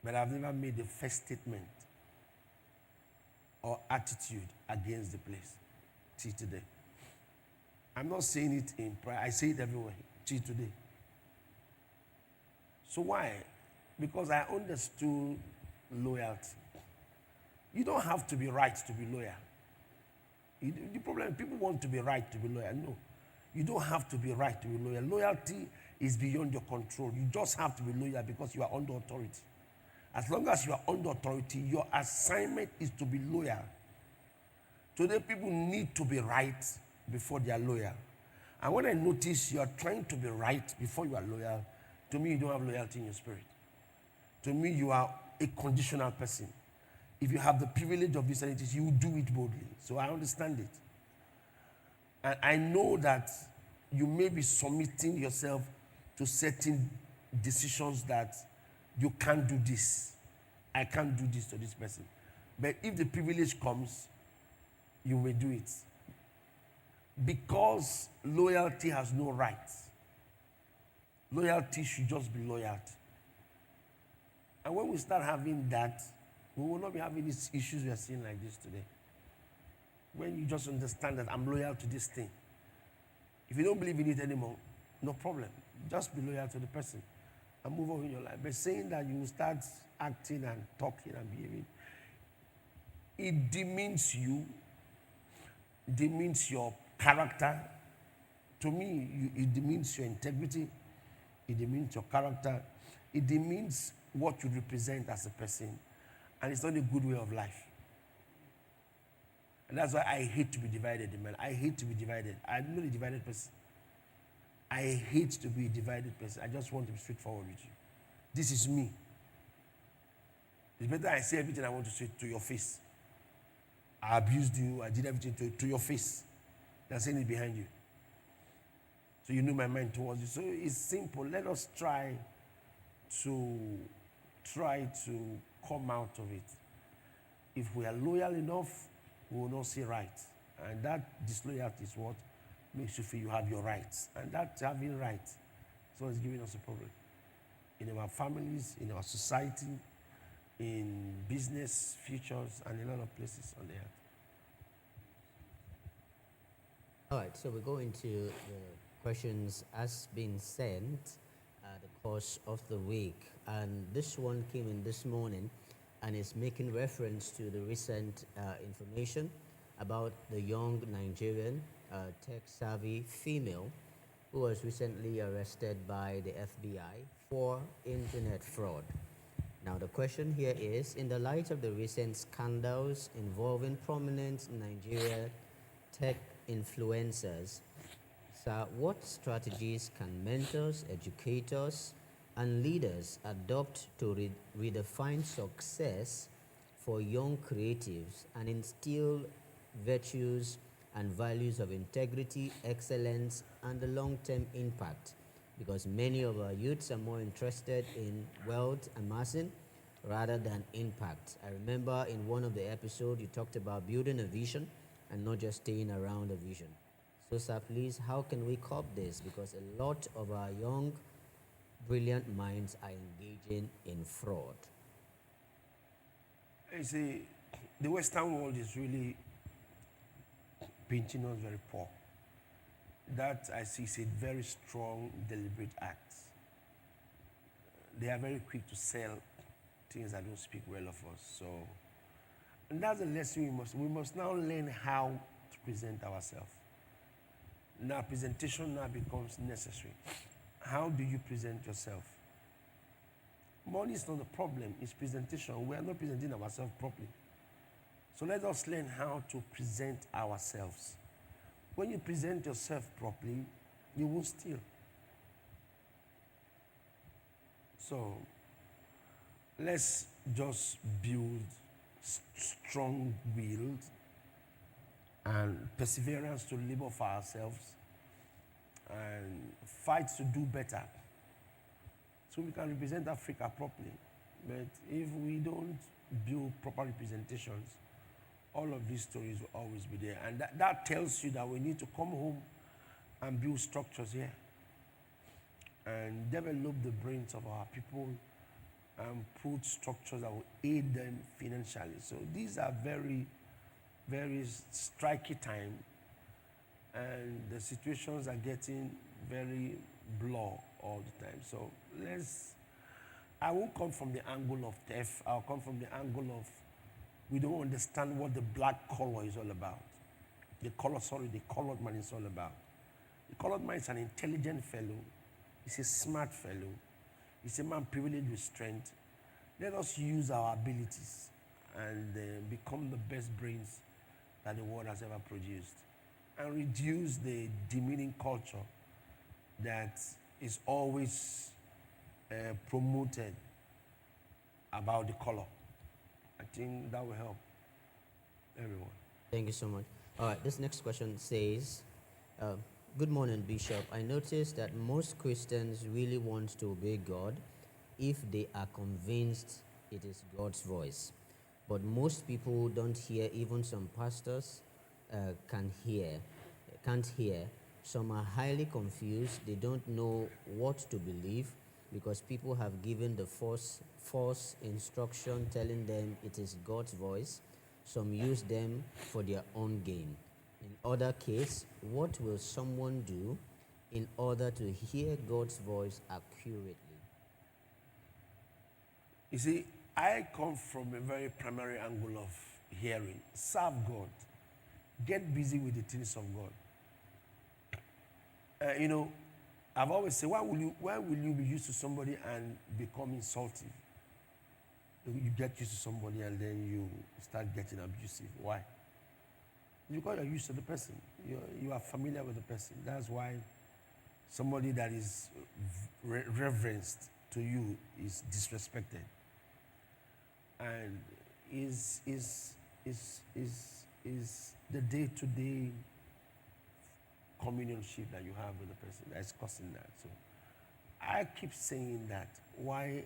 But I've never made a first statement or attitude against the place till today. I'm not saying it in prayer. I say it everywhere till today. So why? Because I understood loyalty. You don't have to be right to be loyal. The problem is people want to be right to be loyal. No. You don't have to be right to be loyal. Loyalty is beyond your control. You just have to be loyal because you are under authority. As long as you are under authority, your assignment is to be loyal. Today, people need to be right before they are loyal. And when I notice you are trying to be right before you are loyal, to me, you don't have loyalty in your spirit. To me, you are a conditional person. If you have the privilege of this entities, you will do it boldly. So I understand it. And I know that you may be submitting yourself to certain decisions that you can't do this. I can't do this to this person. But if the privilege comes, you may do it. Because loyalty has no rights. Loyalty should just be loyalty. And when we start having that, we will not be having these issues we are seeing like this today. When you just understand that I'm loyal to this thing. If you don't believe in it anymore, no problem. Just be loyal to the person and move on in your life. But saying that you will start acting and talking and behaving, it demeans you, demeans your character. To me, it demeans your integrity, it demeans your character, it demeans what you represent as a person, and it's not a good way of life. And that's why I hate to be divided, man. I hate to be divided. I'm not a divided person. I hate to be a divided person. I just want to be straightforward with you. This is me. It's better I say everything I want to say to your face. I abused you. I did everything to your face than saying it behind you. So you know my mind towards you. So it's simple. Let us try to come out of it. If we are loyal enough, we will not say right. And that disloyalty is what makes you feel you have your rights. And that having rights is what is giving us a problem. In our families, in our society, in business, futures, and a lot of places on the earth. All right, so we go into the questions as been sent the course of the week. And this one came in this morning and is making reference to the recent information about the young Nigerian tech-savvy female who was recently arrested by the FBI for internet fraud. Now, the question here is, in the light of the recent scandals involving prominent Nigerian tech influencers, sir, what strategies can mentors, educators, and leaders adopt to redefine success for young creatives and instill virtues and values of integrity, excellence, and the long-term impact? Because many of our youths are more interested in wealth amassing rather than impact. I remember in one of the episodes you talked about building a vision and not just staying around a vision. So, sir, please, how can we cop this? Because a lot of our young, brilliant minds are engaging in fraud. You see, the Western world is really painting us very poor. That, I see, is a very strong, deliberate act. They are very quick to sell things that don't speak well of us. So, and that's the lesson we must now learn how to present ourselves. Now, presentation now becomes necessary. How do you present yourself? Money is not the problem, it's presentation. We are not presenting ourselves properly. So let us learn how to present ourselves. When you present yourself properly, you won't steal. So let's just build strong will and perseverance to labor for ourselves and fight to do better so we can represent Africa properly. But if we don't build proper representations, all of these stories will always be there. And that tells you that we need to come home and build structures here and develop the brains of our people and put structures that will aid them financially. So these are very, very striky time, and the situations are getting very blur all the time. So I won't come from the angle of theft. I'll come from the angle of we don't understand what the black color is all about. The colored man is all about. The colored man is an intelligent fellow. He's a smart fellow. He's a man privileged with strength. Let us use our abilities and become the best brains that the world has ever produced, and reduce the demeaning culture that is always promoted about the color. I think that will help everyone. Thank you so much. All right, this next question says, good morning, Bishop. I noticed that most Christians really want to obey God if they are convinced it is God's voice. But most people don't hear, even some pastors can't hear. Some are highly confused. They don't know what to believe because people have given the false instruction telling them it is God's voice. Some use them for their own gain. In other case, what will someone do in order to hear God's voice accurately? You see, I come from a very primary angle of hearing. Serve God. Get busy with the things of God. I've always said, why will you be used to somebody and become insultive? You get used to somebody and then you start getting abusive. Why? Because you're used to the person. You are familiar with the person. That's why somebody that is reverenced to you is disrespected. And is the day-to-day communionship that you have with the person that is causing that. So I keep saying that. Why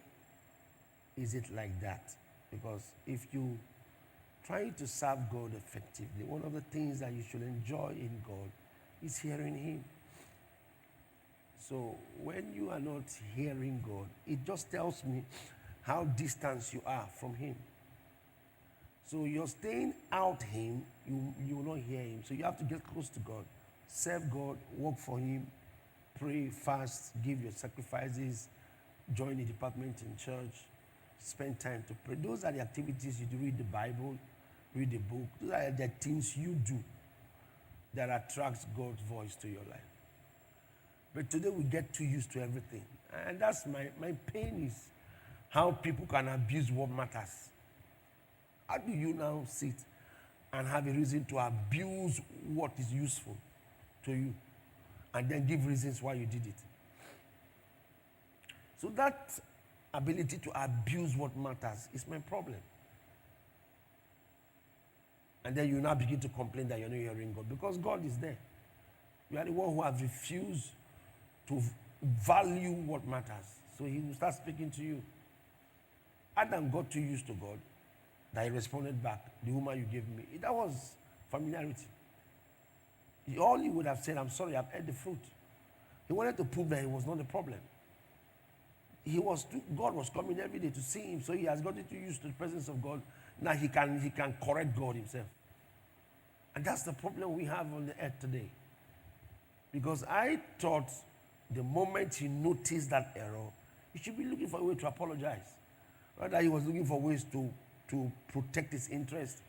is it like that? Because if you try to serve God effectively, one of the things that you should enjoy in God is hearing Him. So when you are not hearing God, it just tells me how distant you are from Him. So you're staying out Him, you will not hear Him. So you have to get close to God, serve God, work for Him, pray, fast, give your sacrifices, join the department in church, spend time to pray. Those are the activities you do. Read the Bible, read the book. Those are the things you do that attracts God's voice to your life. But today we get too used to everything. And that's my pain is how people can abuse what matters. How do you now sit and have a reason to abuse what is useful to you and then give reasons why you did it? So that ability to abuse what matters is my problem. And then you now begin to complain that you're not hearing God because God is there. You are the one who has refused to value what matters. So He will start speaking to you. Adam got too used to God that he responded back, the woman you gave me. That was familiarity. All he would have said, I'm sorry, I've ate the fruit. He wanted to prove that he was not the problem. God was coming every day to see him, so he has gotten too used to the presence of God. Now he can correct God himself. And that's the problem we have on the earth today. Because I thought the moment he noticed that error, he should be looking for a way to apologize. Rather, he was looking for ways to protect his interest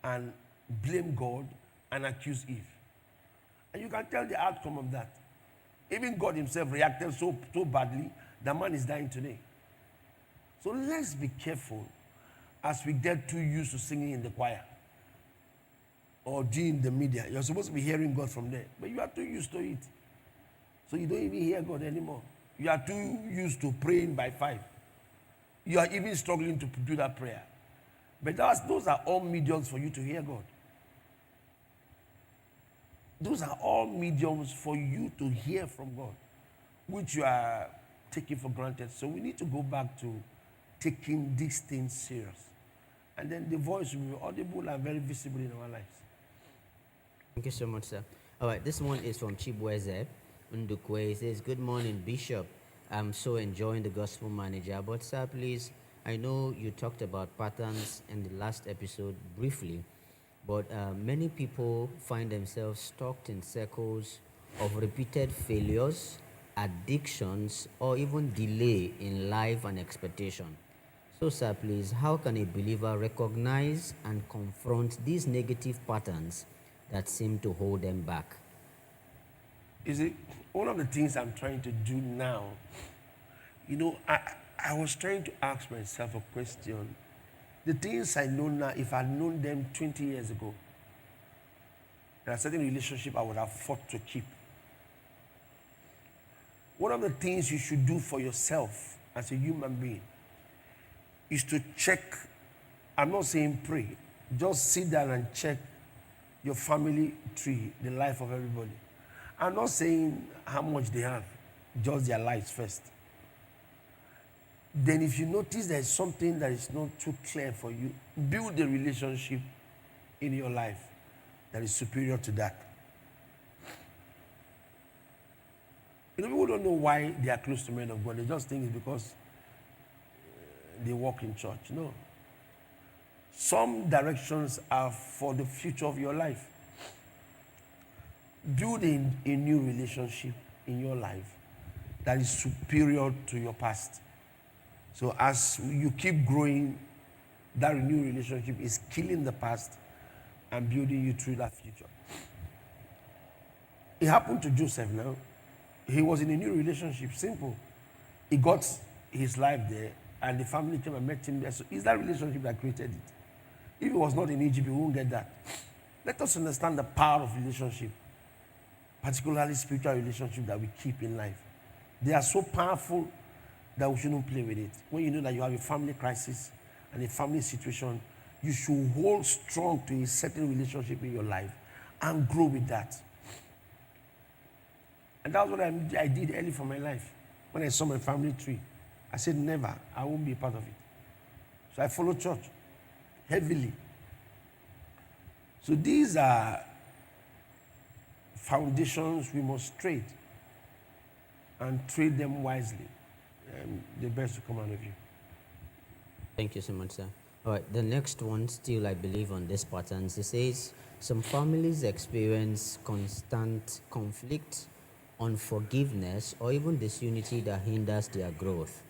and blame God and accuse Eve. And you can tell the outcome of that. Even God himself reacted so badly, the man is dying today. So let's be careful as we get too used to singing in the choir or doing the media. You're supposed to be hearing God from there, but you are too used to it. So you don't even hear God anymore. You are too used to praying by 5. You are even struggling to do that prayer. But those are all mediums for you to hear God. Those are all mediums for you to hear from God, which you are taking for granted. So we need to go back to taking these things serious. And then the voice will be audible and very visible in our lives. Thank you so much, sir. All right, this one is from Chibweze Ndukwe. He says, good morning, Bishop. I'm so enjoying the Gospel Manager, but sir, please, I know you talked about patterns in the last episode briefly, but many people find themselves stuck in circles of repeated failures, addictions, or even delay in life and expectation. So, sir, please, how can a believer recognize and confront these negative patterns that seem to hold them back? You see, one of the things I'm trying to do now, I was trying to ask myself a question. The things I know now, if I'd known them 20 years ago, there are certain relationships I would have fought to keep. One of the things you should do for yourself as a human being is to check. I'm not saying pray, just sit down and check your family tree, the life of everybody. I'm not saying how much they have, just their lives first. Then if you notice there's something that is not too clear for you, build a relationship in your life that is superior to that. People don't know why they are close to men of God. They just think it's because they walk in church. No. Some directions are for the future of your life. Build a new relationship in your life that is superior to your past. So as you keep growing, that new relationship is killing the past and building you through that future. It happened to Joseph now. He was in a new relationship, simple. He got his life there, and the family came and met him there. So it's that relationship that created it. If it was not in Egypt, we won't get that. Let us understand the power of relationship, particularly spiritual relationship that we keep in life. They are so powerful that we shouldn't play with it. When you know that you have a family crisis and a family situation, you should hold strong to a certain relationship in your life and grow with that. And that's what I did early for my life. When I saw my family tree, I said, never, I won't be a part of it. So I followed church heavily. So these are foundations we must trade and trade them wisely. The best to come out of you. Thank you so much, sir. All right, the next one, still I believe on these patterns, it says some families experience constant conflict, unforgiveness, or even disunity that hinders their growth.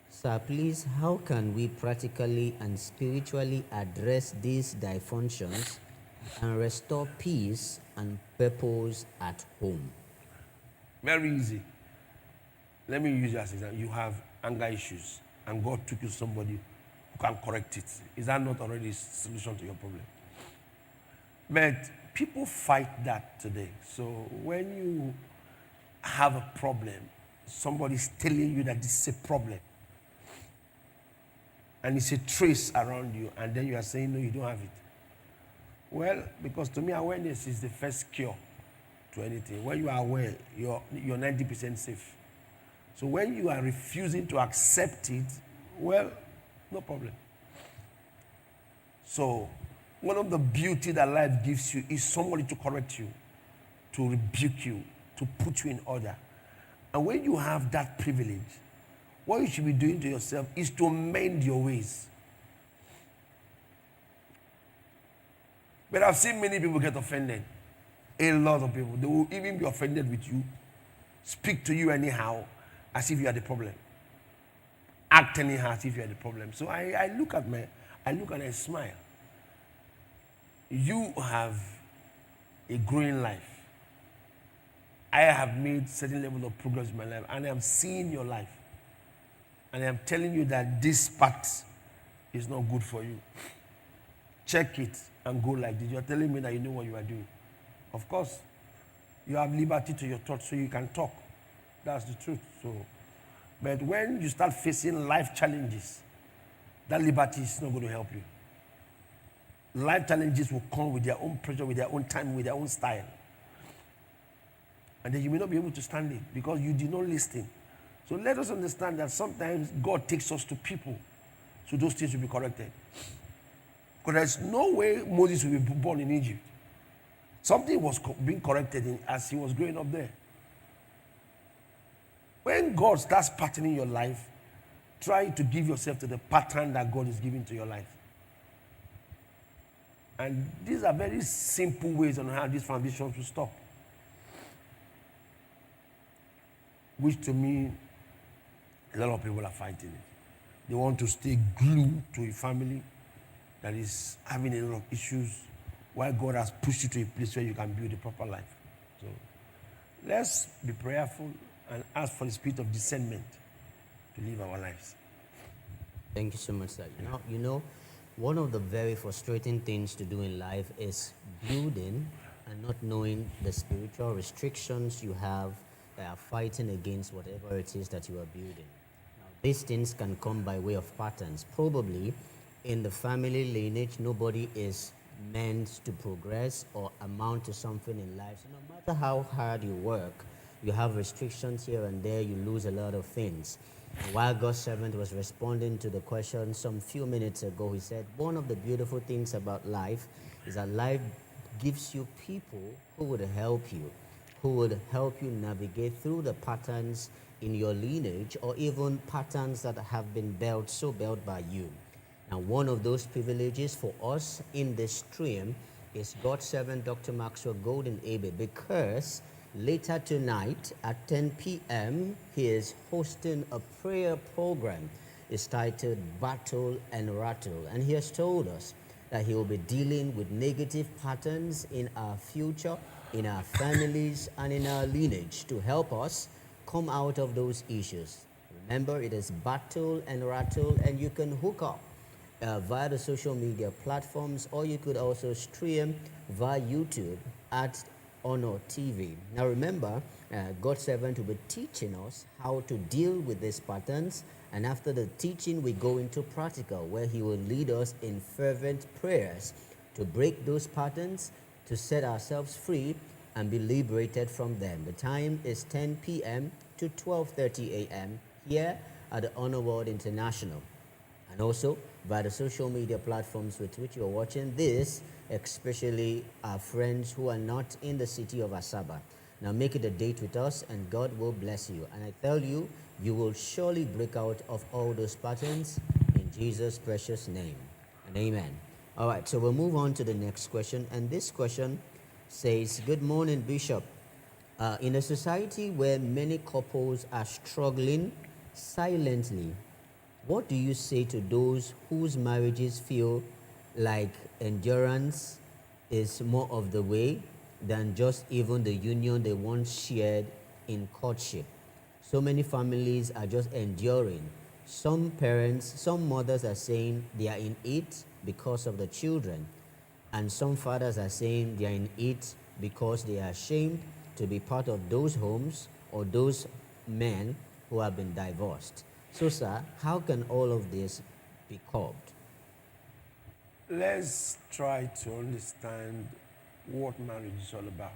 Sir, please, how can we practically and spiritually address these dysfunctions and restore peace and purpose at home? Very easy. Let me use you as an example. You have anger issues, and God took you somebody who can correct it. Is that not already a solution to your problem? But people fight that today. So when you have a problem, somebody's telling you that this is a problem, and it's a trace around you, and then you are saying, no, you don't have it. Well, because to me, awareness is the first cure to anything. When you are aware, you're 90% safe. So when you are refusing to accept it, well, no problem. So one of the beauty that life gives you is somebody to correct you, to rebuke you, to put you in order. And when you have that privilege, what you should be doing to yourself is to mend your ways. But I've seen many people get offended. A lot of people. They will even be offended with you, speak to you anyhow, as if you are the problem. Act anyhow as if you are the problem. So I look and I smile. You have a growing life. I have made certain level of progress in my life, and I am seeing your life. And I am telling you that this path is not good for you. Check it and go like this. You are telling me that you know what you are doing. Of course, you have liberty to your thoughts, so you can talk. That's the truth. So, but when you start facing life challenges, that liberty is not going to help you. Life challenges will come with their own pressure, with their own time, with their own style. And then you may not be able to stand it because you did not listen. So let us understand that sometimes God takes us to people so those things will be corrected. Because there's no way Moses will be born in Egypt. Something was being corrected as he was growing up there. When God starts patterning your life, try to give yourself to the pattern that God is giving to your life. And these are very simple ways on how these foundations will stop. Which to me, a lot of people are fighting it. They want to stay glued to a family that is having a lot of issues, while God has pushed you to a place where you can build a proper life. So let's be prayerful and ask for the spirit of discernment to live our lives. Thank you so much, sir. You know, one of the very frustrating things to do in life is building and not knowing the spiritual restrictions you have that are fighting against whatever it is that you are building. Now, these things can come by way of patterns. Probably in the family lineage, nobody is meant to progress or amount to something in life. So no matter how hard you work, you have restrictions here and there, you lose a lot of things. And while God's servant was responding to the question some few minutes ago, he said, one of the beautiful things about life is that life gives you people who would help you navigate through the patterns in your lineage, or even patterns that have been built by you. Now, one of those privileges for us in this stream is God's servant Dr. Maxwell Golden Egbe, because later tonight at 10 p.m. he is hosting a prayer program. It's titled Battle and Rattle, and he has told us that he will be dealing with negative patterns in our future, in our families, and in our lineage to help us come out of those issues. Remember, it is Battle and Rattle, and you can hook up via the social media platforms, or you could also stream via YouTube at Honor TV. Now remember, God's servant will be teaching us how to deal with these patterns, and after the teaching we go into practical, where he will lead us in fervent prayers to break those patterns, to set ourselves free and be liberated from them. The time is 10 p.m. to 12:30 a.m. here at the Honor World International. And also via the social media platforms with which you're watching this, especially our friends who are not in the city of Asaba. Now make it a date with us, and God will bless you. And I tell you, you will surely break out of all those patterns in Jesus' precious name. And amen. All right, so we'll move on to the next question. And this question says, good morning, Bishop. In a society where many couples are struggling silently, what do you say to those whose marriages feel like endurance is more of the way than just even the union they once shared in courtship? So many families are just enduring. Some parents, some mothers are saying they are in it because of the children, and some fathers are saying they are in it because they are ashamed to be part of those homes or those men who have been divorced. So, sir, how can all of this be curbed? Let's try to understand what marriage is all about.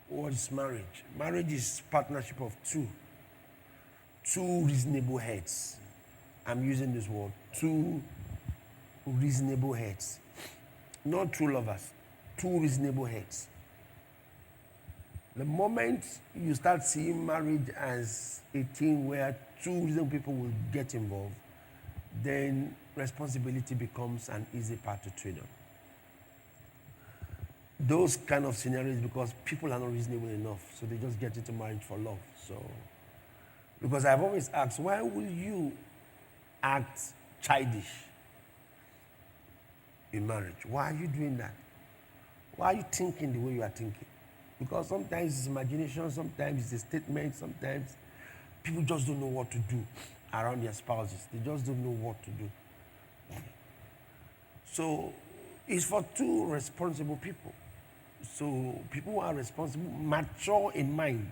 What is marriage? Marriage is partnership of two reasonable heads. I'm using this word, two reasonable heads. Not true lovers, two reasonable heads. The moment you start seeing marriage as a thing where two reasonable people will get involved, then responsibility becomes an easy part to trade on. Those kind of scenarios, because people are not reasonable enough, so they just get into marriage for love. So, because I've always asked, why will you act childish in marriage? Why are you doing that? Why are you thinking the way you are thinking? Because sometimes it's imagination, sometimes it's a statement, sometimes people just don't know what to do around their spouses. They just don't know what to do. So it's for two responsible people. So people who are responsible, mature in mind,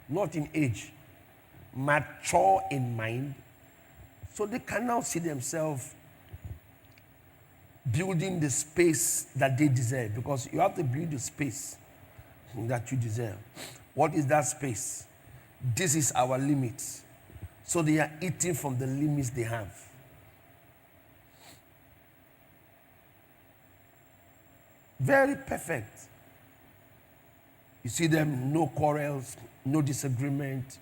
not in age, mature in mind, so they can now see themselves building the space that they deserve, because you have to build the space that you deserve. What is that space? This is our limits. So they are eating from the limits they have. Very perfect. You see them, no quarrels, no disagreement,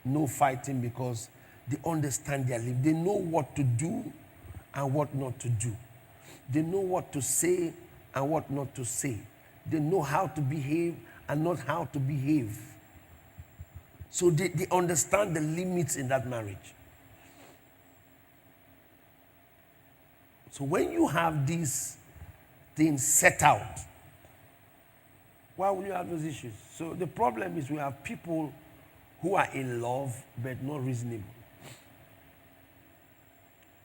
no fighting, because They understand their life. They know what to do and what not to do. They know what to say and what not to say. They know how to behave and not how to behave. So they understand the limits in that marriage. So when you have these things set out, why will you have those issues? So the problem is we have people who are in love but not reasonable.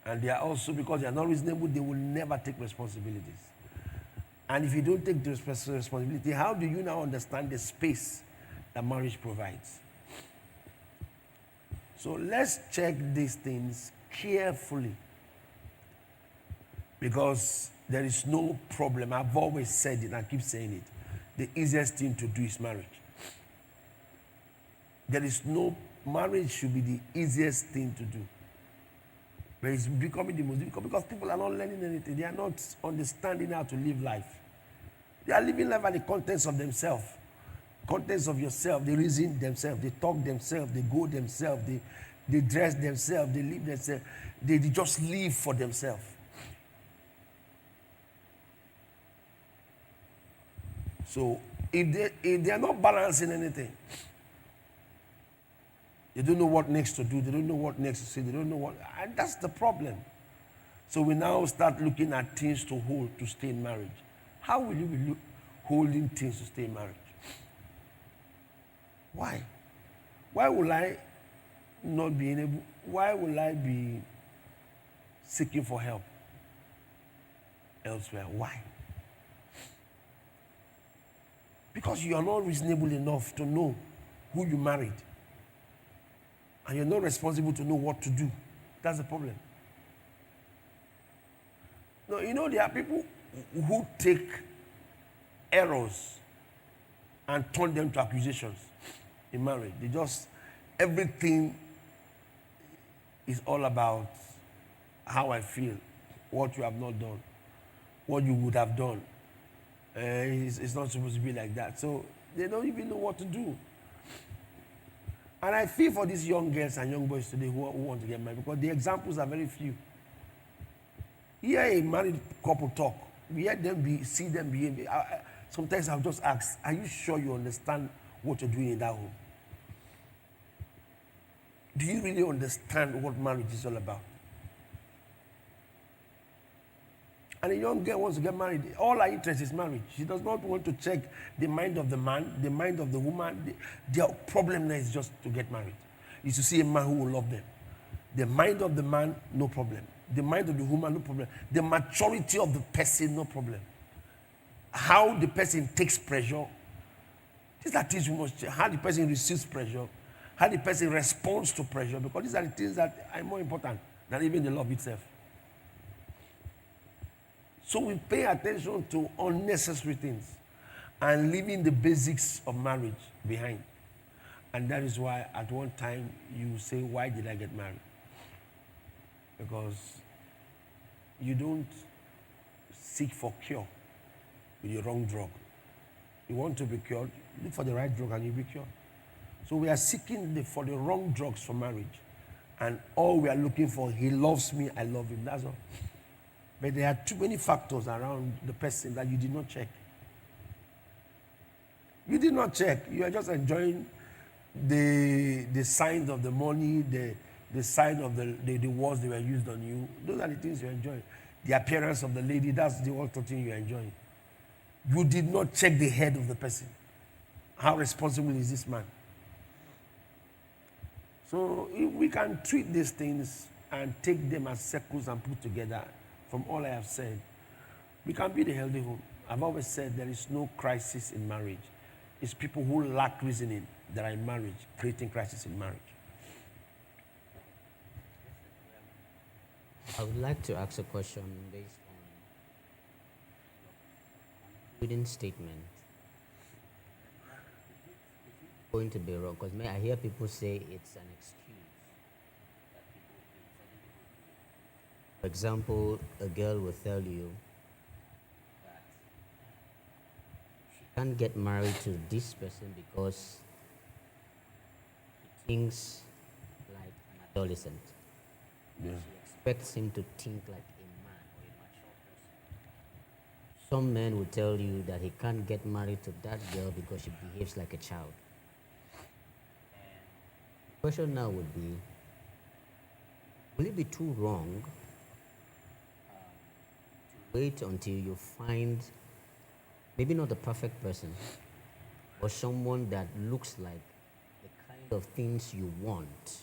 And they are also, because they are not reasonable, they will never take responsibilities. And if you don't take the responsibility, how do you now understand the space that marriage provides? So let's check these things carefully. Because there is no problem. I've always said it and I keep saying it. The easiest thing to do is marriage. Marriage should be the easiest thing to do. But it's becoming the most difficult because people are not learning anything. They are not understanding how to live life. They are living life at the contents of themselves. Contents of yourself. They reason themselves. They talk themselves. They go themselves. They dress themselves. They live themselves. They just live for themselves. So if they are not balancing anything, they don't know what next to do, they don't know what next to say, they don't know what, and that's the problem. So we now start looking at things to hold to stay in marriage. How will you be holding things to stay in marriage? Why? Why will I not be able, why will I be seeking for help elsewhere? Why? Because you are not reasonable enough to know who you married. And you're not responsible to know what to do. That's the problem. No, you know, there are people who take errors and turn them to accusations in marriage. Everything is all about how I feel, what you have not done, what you would have done. It's not supposed to be like that. So they don't even know what to do. And I feel for these young girls and young boys today who want to get married because the examples are very few. Hear a married couple talk. We hear them see them behave. Sometimes I'll just ask, are you sure you understand what you're doing in that home? Do you really understand what marriage is all about? And a young girl wants to get married. All her interest is marriage. She does not want to check the mind of the man, the mind of the woman. Their problem now is just to get married. Is to see a man who will love them. The mind of the man, no problem. The mind of the woman, no problem. The maturity of the person, no problem. How the person takes pressure. These are things we must check. How the person receives pressure. How the person responds to pressure. Because these are the things that are more important than even the love itself. So we pay attention to unnecessary things and leaving the basics of marriage behind. And that is why at one time you say, why did I get married? Because you don't seek for cure with the wrong drug. You want to be cured, look for the right drug and you'll be cured. So we are seeking for the wrong drugs for marriage. And all we are looking for, he loves me, I love him, that's all. But there are too many factors around the person that you did not check. You did not check. You are just enjoying the signs of the money, the sign of the words they were used on you. Those are the things you enjoy. The appearance of the lady, that's the one thing you enjoy. You did not check the head of the person. How responsible is this man? So if we can treat these things and take them as circles and put together, from all I have said, we can build a healthy home. I've always said there is no crisis in marriage. It's people who lack reasoning that are in marriage, creating crisis in marriage. I would like to ask a question based on your concluding statement. Going to be wrong because I hear people say it's an excuse. For example, a girl will tell you that she can't get married to this person because he thinks like an adolescent. Yeah. She expects him to think like a man or a mature person. Some men will tell you that he can't get married to that girl because she behaves like a child. The question now would be, will it be too wrong to wait until you find maybe not the perfect person, but someone that looks like the kind of things you want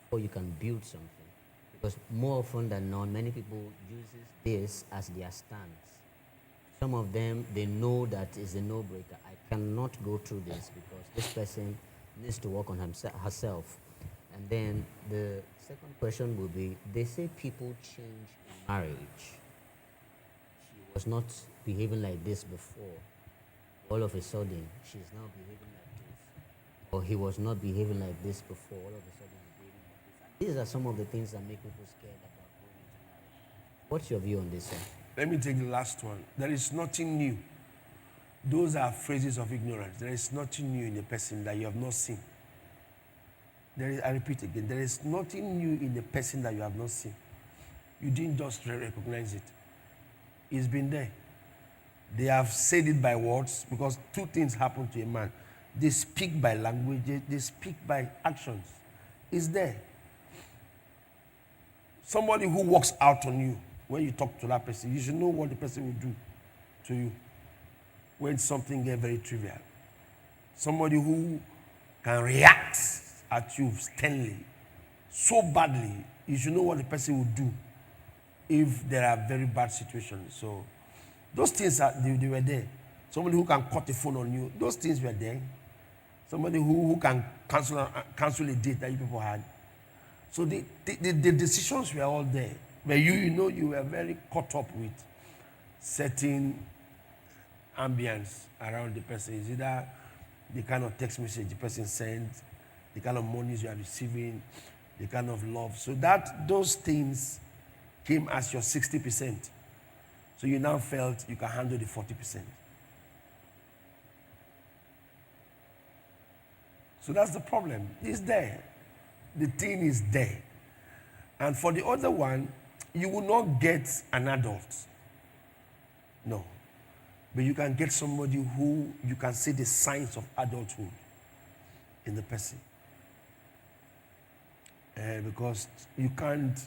before you can build something? Because more often than not, many people uses this as their stance. Some of them, they know that is a no-breaker. I cannot go through this because this person needs to work on herself. And then the second question will be, they say people change in marriage. She was not behaving like this before. All of a sudden, she's now behaving like this. Or he was not behaving like this before. All of a sudden, he's behaving like this. And these are some of the things that make people scared about going into marriage. What's your view on this, sir? Let me take the last one. There is nothing new. Those are phrases of ignorance. There is nothing new in a person that you have not seen. I repeat again, there is nothing new in the person that you have not seen. You didn't just recognize it. It's been there. They have said it by words because two things happen to a man. They speak by language, they speak by actions. It's there. Somebody who walks out on you, when you talk to that person, you should know what the person will do to you when something gets very trivial. Somebody who can react at you sternly, so badly, you should know what the person will do if there are very bad situations. So those things, they were there. Somebody who can cut the phone on you, those things were there. Somebody who can cancel a date that you people had. So the decisions were all there. But you were very caught up with certain ambience around the person. Is either the kind of text message the person sends, the kind of monies you are receiving, the kind of love. So those things came as your 60%. So you now felt you can handle the 40%. So that's the problem. It's there. The thing is there. And for the other one, you will not get an adult. No. But you can get somebody who you can see the signs of adulthood in the person. Because you can't,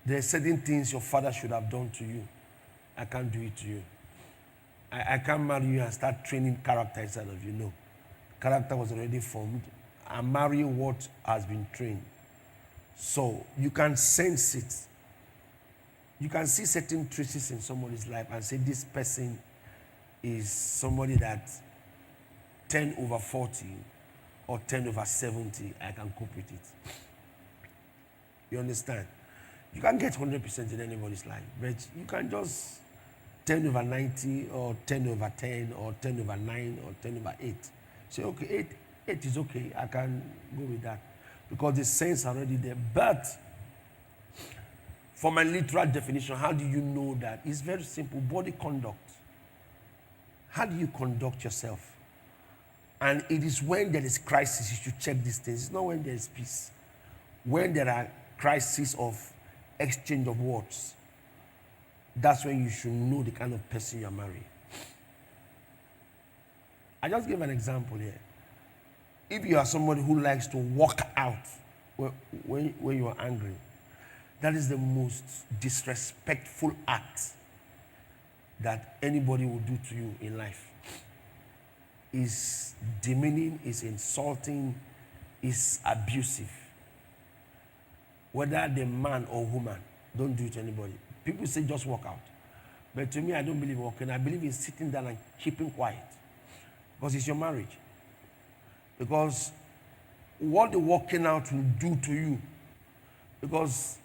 there are certain things your father should have done to you. I can't do it to you. I can't marry you and start training character inside of you. No. Character was already formed. I'm marrying what has been trained. So you can sense it. You can see certain traces in somebody's life and say this person is somebody that 10/40 or 10/70, I can cope with it. You understand? You can get 100% in anybody's life, but you can just 10/90 or 10/10 or 10/9 or 10/8. Say, okay, 8 is okay. I can go with that because the sense are already there. But for my literal definition, how do you know that? It's very simple. Body conduct. How do you conduct yourself? And it is when there is crisis, you should check these things. It's not when there is peace. When there are crises of exchange of words, that's when you should know the kind of person you're marrying. I just gave an example here. If you are somebody who likes to walk out when you are angry, that is the most disrespectful act that anybody will do to you in life. Is demeaning, is insulting, is abusive. Whether the man or woman, don't do it to anybody. People say just walk out. But to me, I don't believe walking. I believe in sitting down and keeping quiet. Because it's your marriage. Because what the walking out will do to you, because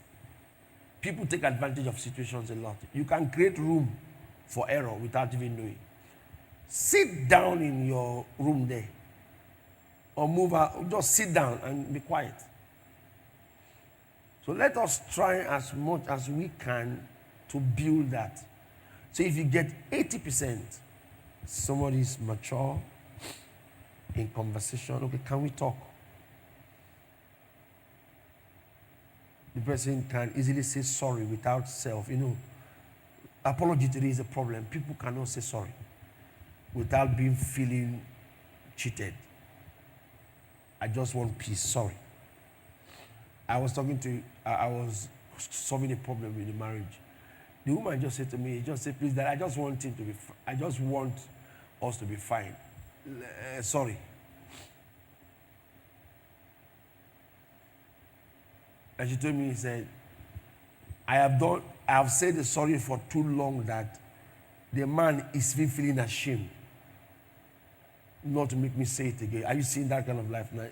people take advantage of situations a lot. You can create room for error without even knowing. Sit down in your room there. Or move out, just sit down and be quiet. So let us try as much as we can to build that. So if you get 80%, somebody is mature in conversation, okay, can we talk? the person can easily say sorry without self. Apology today is a problem. People cannot say sorry without feeling cheated. I just want peace. Sorry. I was solving a problem in the marriage. The woman just said to me, please, that I just want us to be fine. Sorry. And she told me, I have said the sorry for too long that the man is feeling ashamed not to make me say it again. Are you seeing that kind of life now?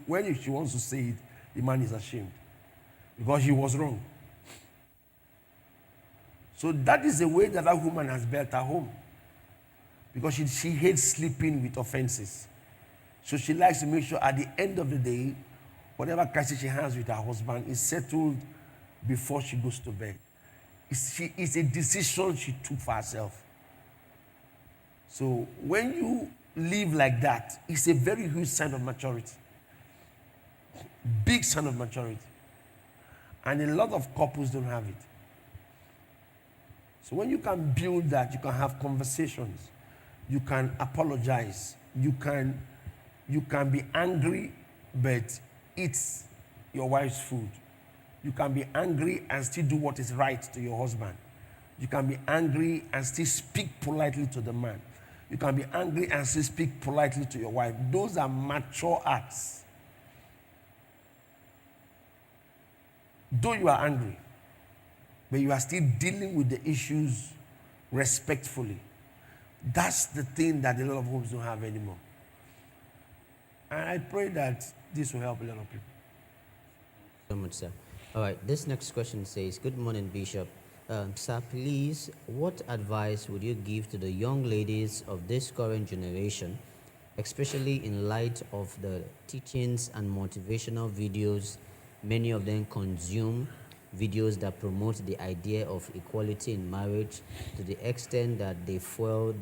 When she wants to say it, the man is ashamed because he was wrong. So that is the way that woman has built her home, because she hates sleeping with offenses. So she likes to make sure at the end of the day, whatever crisis she has with her husband is settled before she goes to bed. It's a decision she took for herself. So when you live like that, it's a very huge sign of maturity. Big sign of maturity. And a lot of couples don't have it. So when you can build that, you can have conversations, you can apologize, you can be angry, but eat your wife's food. You can be angry and still do what is right to your husband. You can be angry and still speak politely to the man. You can be angry and still speak politely to your wife. Those are mature acts. Though you are angry, but you are still dealing with the issues respectfully. That's the thing that a lot of homes don't have anymore. And I pray that this will help a lot of people. So much, sir. All right, this next question says, good morning, Bishop. Sir, please, what advice would you give to the young ladies of this current generation, especially in light of the teachings and motivational videos many of them consume, videos that promote the idea of equality in marriage to the extent that they feel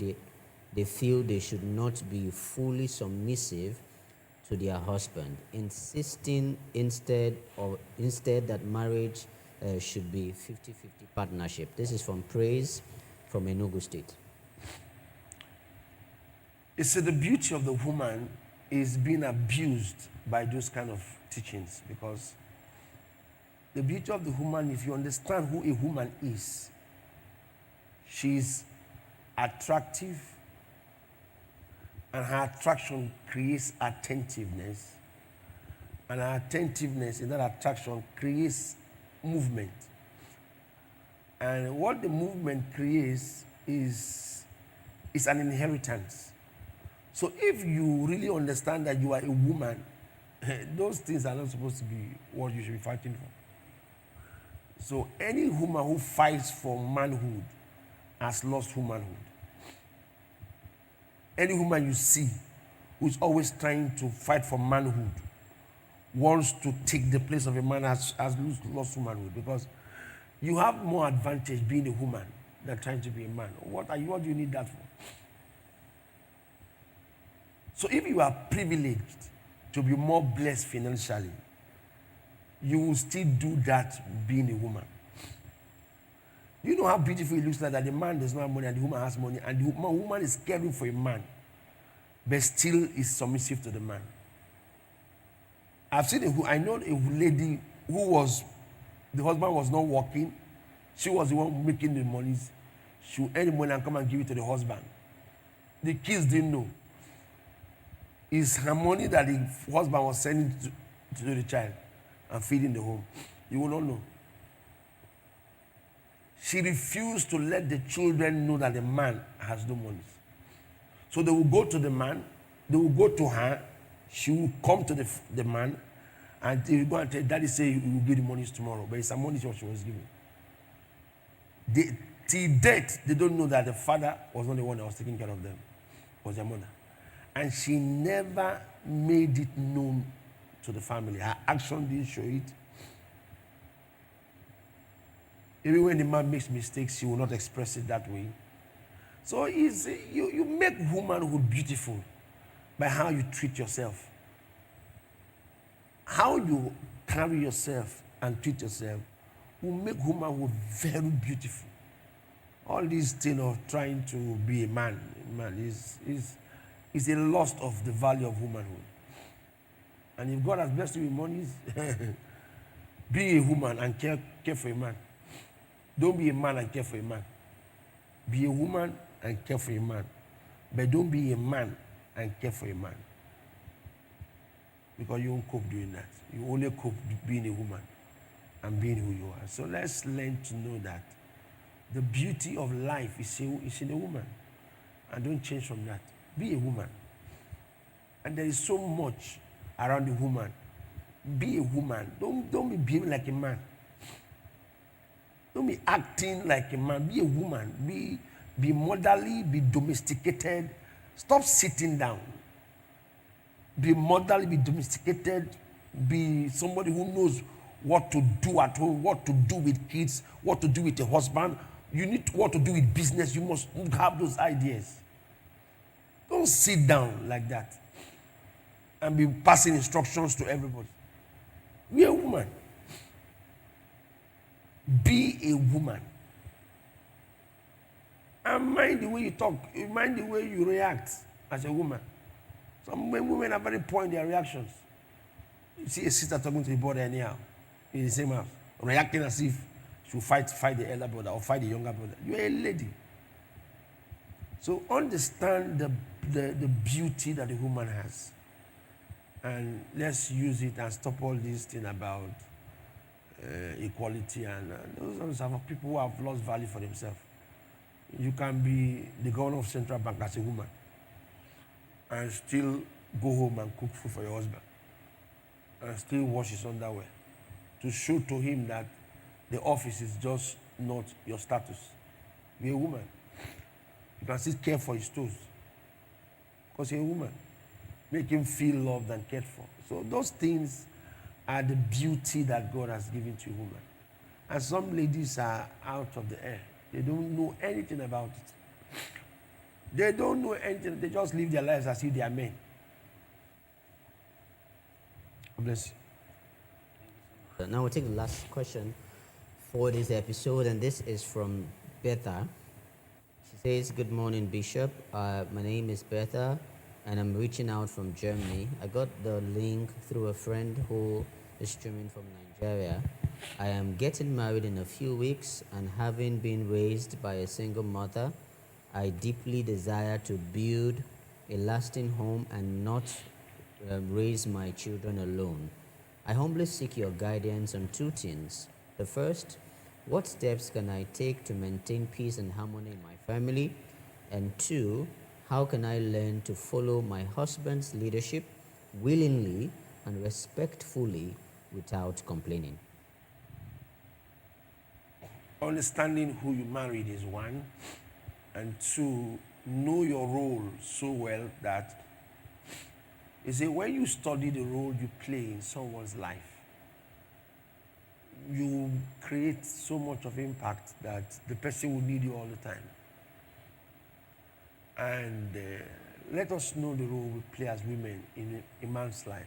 they should not be fully submissive to their husband, insisting instead that marriage should be 50-50 partnership. This is from Praise from Enugu State. So the beauty of the woman is being abused by those kind of teachings, because the beauty of the woman, if you understand who a woman is, she's attractive, and her attraction creates attentiveness, and her attentiveness in that attraction creates movement. And what the movement creates is an inheritance. So if you really understand that you are a woman, those things are not supposed to be what you should be fighting for. So any woman who fights for manhood has lost womanhood. Any woman you see who's always trying to fight for manhood wants to take the place of a man has lost womanhood, because you have more advantage being a woman than trying to be a man. What do you need that for? So if you are privileged to be more blessed financially, you will still do that being a woman. You know how beautiful it looks like that the man does not have money and the woman has money, and the woman is caring for a man, but still is submissive to the man. I know a lady who the husband was not working. She was the one making the money. She would earn the money and come and give it to the husband. The kids didn't know. It's her money that the husband was sending to the child and feeding the home. You will not know. She refused to let the children know that the man has no money. So they will go to the man, they will go to her, she will come to the man, and they will go and tell Daddy, say he will give the money tomorrow, but it's her money what she was giving. Till death, they don't know that the father was not the one that was taking care of them. It was their mother. And she never made it known to the family. Her action didn't show it. Even when the man makes mistakes, she will not express it that way. So you make womanhood beautiful by how you treat yourself, how you carry yourself, and treat yourself will make womanhood very beautiful. All this thing of trying to be a man is a loss of the value of womanhood. And if God has blessed you with money, be a woman and care for a man. Don't be a man and care for a man. Be a woman and care for a man. But don't be a man and care for a man. Because you won't cope doing that. You only cope being a woman and being who you are. So let's learn to know that the beauty of life is in a woman. And don't change from that. Be a woman. And there is so much around a woman. Be a woman. Don't be behaving like a man. Don't be acting like a man. Be a woman. Be motherly, be domesticated. Stop sitting down. Be motherly, be domesticated. Be somebody who knows what to do at home, what to do with kids, what to do with a husband. You need what to do with business. You must have those ideas. Don't sit down like that and be passing instructions to everybody. Be a woman. Be a woman. And mind the way you talk, mind the way you react as a woman. Some women are very poor in their reactions. You see a sister talking to the brother anyhow in the same house, reacting as if she will fight the elder brother or fight the younger brother. You're a lady. So understand the beauty that a woman has. And let's use it and stop all this thing about equality and those are people who have lost value for themselves. You can be the governor of Central Bank as a woman and still go home and cook food for your husband and still wash his underwear to show to him that the office is just not your status. Be a woman. You can still care for his toes because you're a woman. Make him feel loved and cared for. So those things are the beauty that God has given to a woman. And some ladies are out of the air. They don't know anything about it. They don't know anything. They just live their lives as if they are men. God bless you. Now we'll take the last question for this episode, and this is from Betha. She says, "Good morning, Bishop. My name is Betha, and I'm reaching out from Germany. I got the link through a friend who is streaming from Nigeria. I am getting married in a few weeks, and having been raised by a single mother, I deeply desire to build a lasting home and not raise my children alone. I humbly seek your guidance on two things. The first, what steps can I take to maintain peace and harmony in my family? And two, how can I learn to follow my husband's leadership willingly and respectfully without complaining?" Understanding who you married is one, and two, know your role so well that you see, when you study the role you play in someone's life, you create so much of impact that the person will need you all the time. And let us know the role we play as women in a man's life.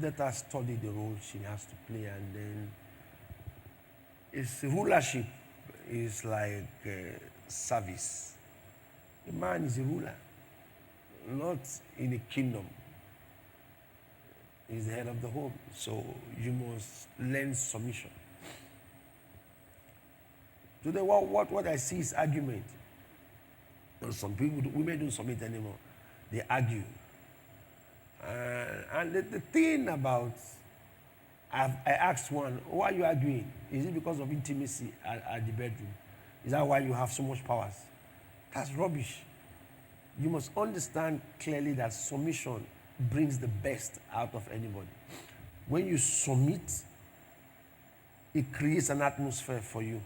Let her study the role she has to play, and then its rulership is like service. A man is a ruler, not in a kingdom. He's the head of the home, so you must learn submission. Today, what I see is argument. Some people, women don't submit anymore. They argue. And the thing about, I asked one, why are you arguing? Is it because of intimacy at the bedroom? Is that why you have so much powers? That's rubbish. You must understand clearly that submission brings the best out of anybody. When you submit, it creates an atmosphere for you.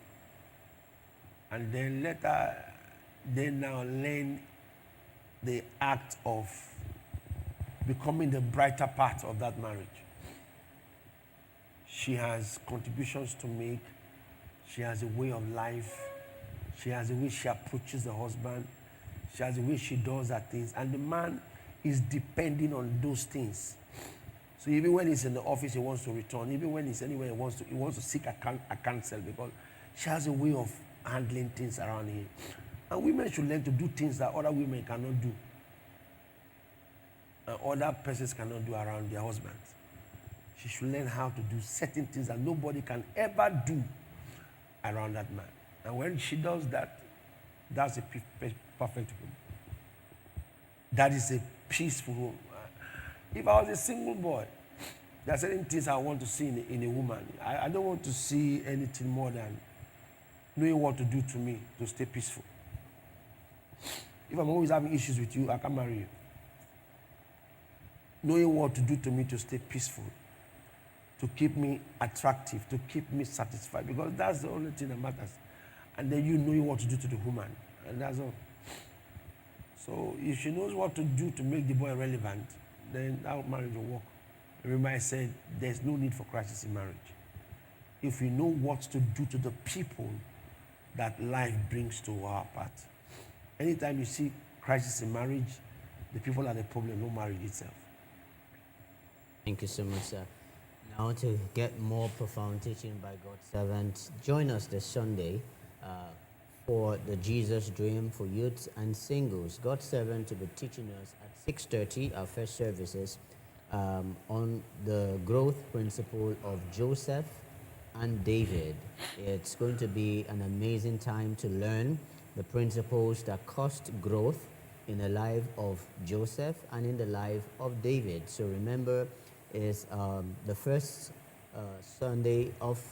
And then later, they now learn the act of becoming the brighter part of that marriage. She has contributions to make. She has a way of life. She has a way she approaches the husband. She has a way she does her things. And the man is depending on those things. So even when he's in the office, he wants to return. Even when he's anywhere, he wants to seek a counsel because she has a way of handling things around him. And women should learn to do things that other women cannot do. And other persons cannot do around their husbands. She should learn how to do certain things that nobody can ever do around that man. And when she does that, that's a perfect home. That is a peaceful home. If I was a single boy, there are certain things I want to see in a woman. I don't want to see anything more than knowing what to do to me to stay peaceful. If I'm always having issues with you, I can't marry you. Knowing what to do to me to stay peaceful, to keep me attractive, to keep me satisfied, because that's the only thing that matters. And then you knowing what to do to the woman, and that's all. So if she knows what to do to make the boy relevant, then that marriage will work. Remember I said there's no need for crisis in marriage. If we know what to do to the people that life brings to our path. Anytime you see crisis in marriage, the people are the problem, not marriage itself. Thank you so much, sir. Now to get more profound teaching by God's servant, join us this Sunday for the Jesus Dream for youths and singles. God's servant will be teaching us at 6:30, our first services, on the growth principle of Joseph and David. It's going to be an amazing time to learn the principles that caused growth in the life of Joseph and in the life of David. So remember, is the first Sunday of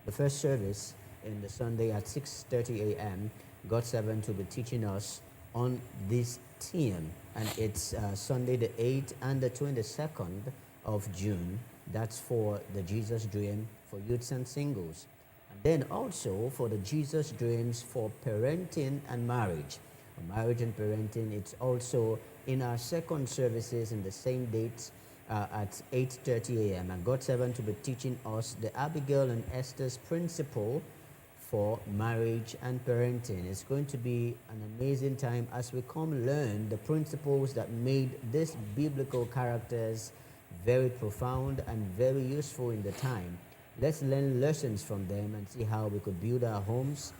the first service in the Sunday at 6:30 a.m. God's servant will be teaching us on this theme, and it's Sunday the 8th and the 22nd of June. That's for the Jesus Dream for youths and singles. And then also for the Jesus Dreams for parenting and marriage. For marriage and parenting, it's also in our second services in the same dates at 8:30 a.m. And God's servant will be teaching us the Abigail and Esther's principle for marriage and parenting. It's going to be an amazing time as we come learn the principles that made these biblical characters very profound and very useful in the time. Let's learn lessons from them and see how we could build our homes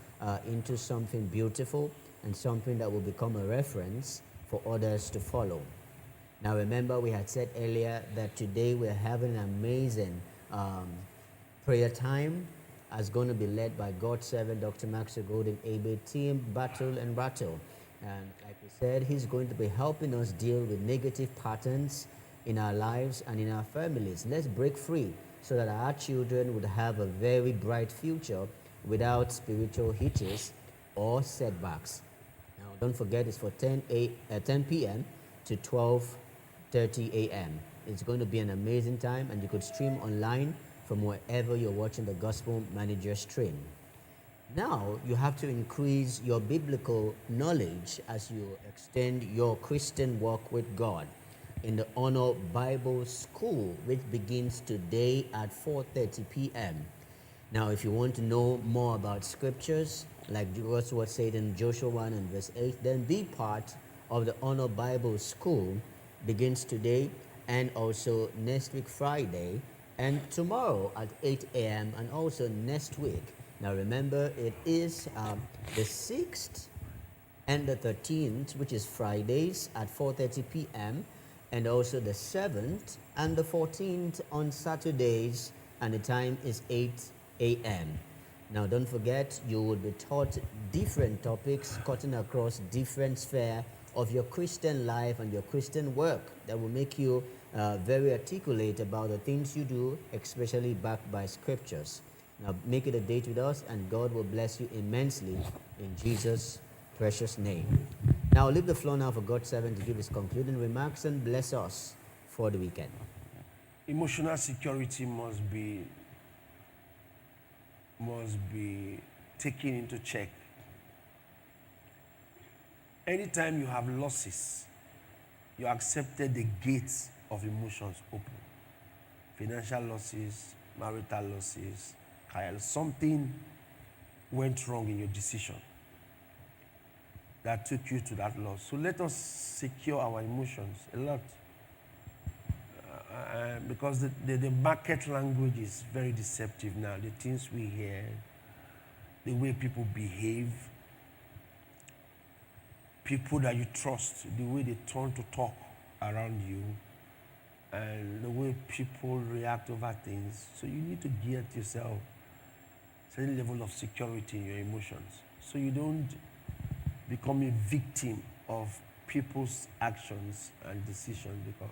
into something beautiful and something that will become a reference for others to follow. Now remember, we had said earlier that today we're having an amazing prayer time as going to be led by God's servant, Dr. Maxwell Golden Egbe, team Battle and Rattle. And like we said, he's going to be helping us deal with negative patterns in our lives and in our families. Let's break free so that our children would have a very bright future without spiritual hitches or setbacks. Now, don't forget, it's for 10 p.m. to 12:30 a.m. It's going to be an amazing time, and you could stream online from wherever you're watching the Gospel Manager stream. Now, you have to increase your biblical knowledge as you extend your Christian walk with God in the Honor Bible School, which begins today at 4:30 p.m. Now, if you want to know more about scriptures, like Joshua said in Joshua 1 and verse 8, then be part of the Honor Bible School. Begins today and also next week Friday and tomorrow at 8 a.m. and also next week. Now remember, it is the 6th and the 13th, which is Fridays at 4:30 p.m. and also the 7th and the 14th on Saturdays, and the time is 8 a.m. Now don't forget, you will be taught different topics cutting across different spheres of your Christian life and your Christian work that will make you very articulate about the things you do, especially backed by scriptures. Now make it a date with us, and God will bless you immensely in Jesus' precious name. Now I'll leave the floor now for God's servant to give his concluding remarks and bless us for the weekend. Emotional security must be taken into check. Anytime you have losses, you accepted the gates of emotions open. Financial losses, marital losses, something went wrong in your decision that took you to that loss. So let us secure our emotions a lot. because the market language is very deceptive now. The things we hear, the way people behave, people that you trust, the way they turn to talk around you, and the way people react over things. So you need to get yourself a certain level of security in your emotions, so you don't become a victim of people's actions and decisions, because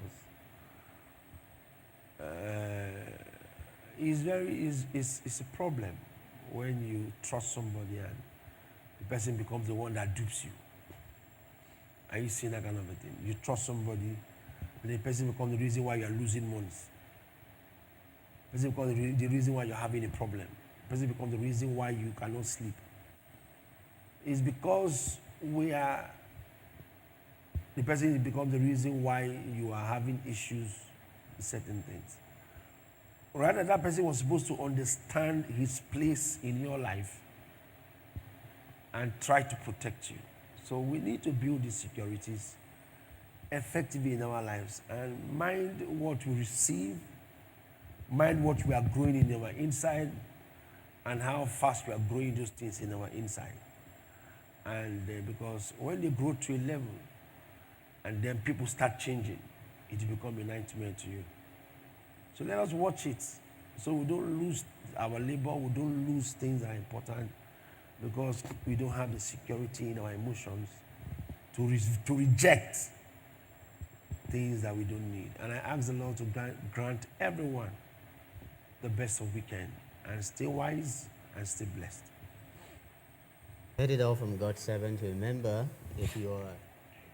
it's a problem when you trust somebody and the person becomes the one that dupes you. Are you seeing that kind of a thing? You trust somebody and the person becomes the reason why you're losing money. The person becomes the reason why you're having a problem. The person becomes the reason why you cannot sleep. It's because the person becomes the reason why you are having issues with certain things. Rather, that person was supposed to understand his place in your life and try to protect you. So we need to build these securities effectively in our lives and mind what we receive, mind what we are growing in our inside, and how fast we are growing those things in our inside. And because when they grow to a level and then people start changing, it will become a nightmare to you. So let us watch it so we don't lose our labor, we don't lose things that are important, because we don't have the security in our emotions to reject things that we don't need. And I ask the Lord to grant everyone the best of we can, and stay wise and stay blessed. Heard it all from God's servant. Remember, if you're a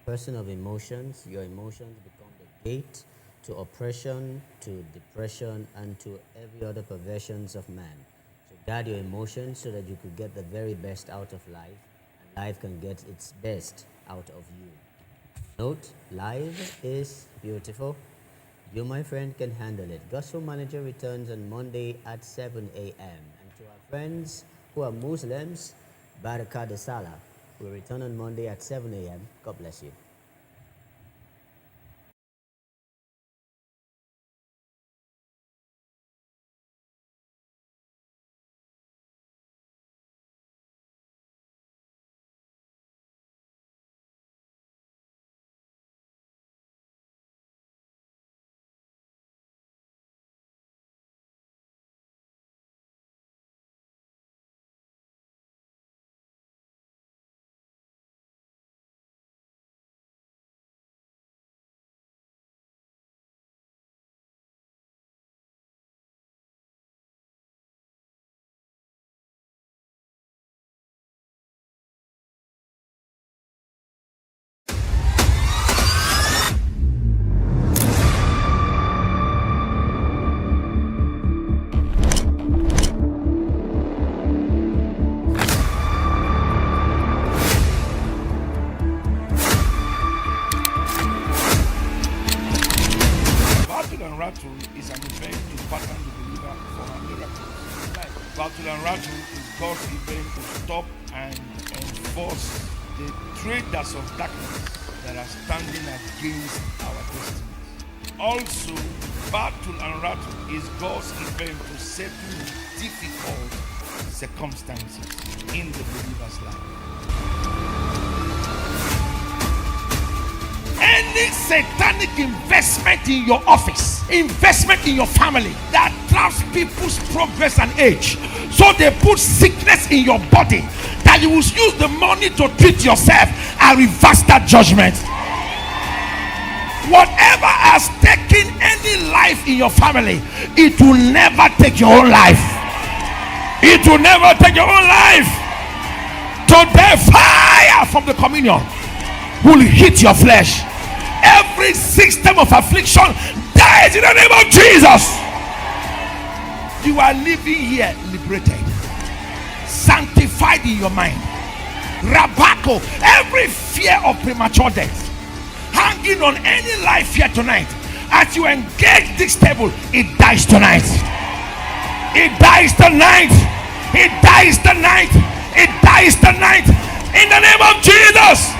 person of emotions, your emotions become the gate to oppression, to depression, and to every other perversions of man. So guard your emotions so that you could get the very best out of life, and life can get its best out of you. Note, life is beautiful. You, my friend, can handle it. Gospel Manager returns on Monday at 7 a.m. And to our friends who are Muslims, Barakah de Salah will return on Monday at 7 a.m. God bless you. Is an event important to the believer for a miracle. Battle and Rattle is God's event to stop and enforce the traders of darkness that are standing against our destiny. Also, Battle and Rattle is God's event to settle difficult circumstances in the believer's life. Any satanic investment in your office, investment in your family that traps people's progress and age, so they put sickness in your body that you will use the money to treat yourself, and reverse that judgment. Whatever has taken any life in your family, it will never take your own life. It will never take your own life. Today, fire from the communion will hit your flesh. Every system of affliction dies in the name of Jesus. You are living here liberated, sanctified in your mind. Rabako, every fear of premature death hanging on any life here tonight, as you engage this table, it dies tonight. It dies tonight. It dies tonight. It dies tonight. In the name of Jesus.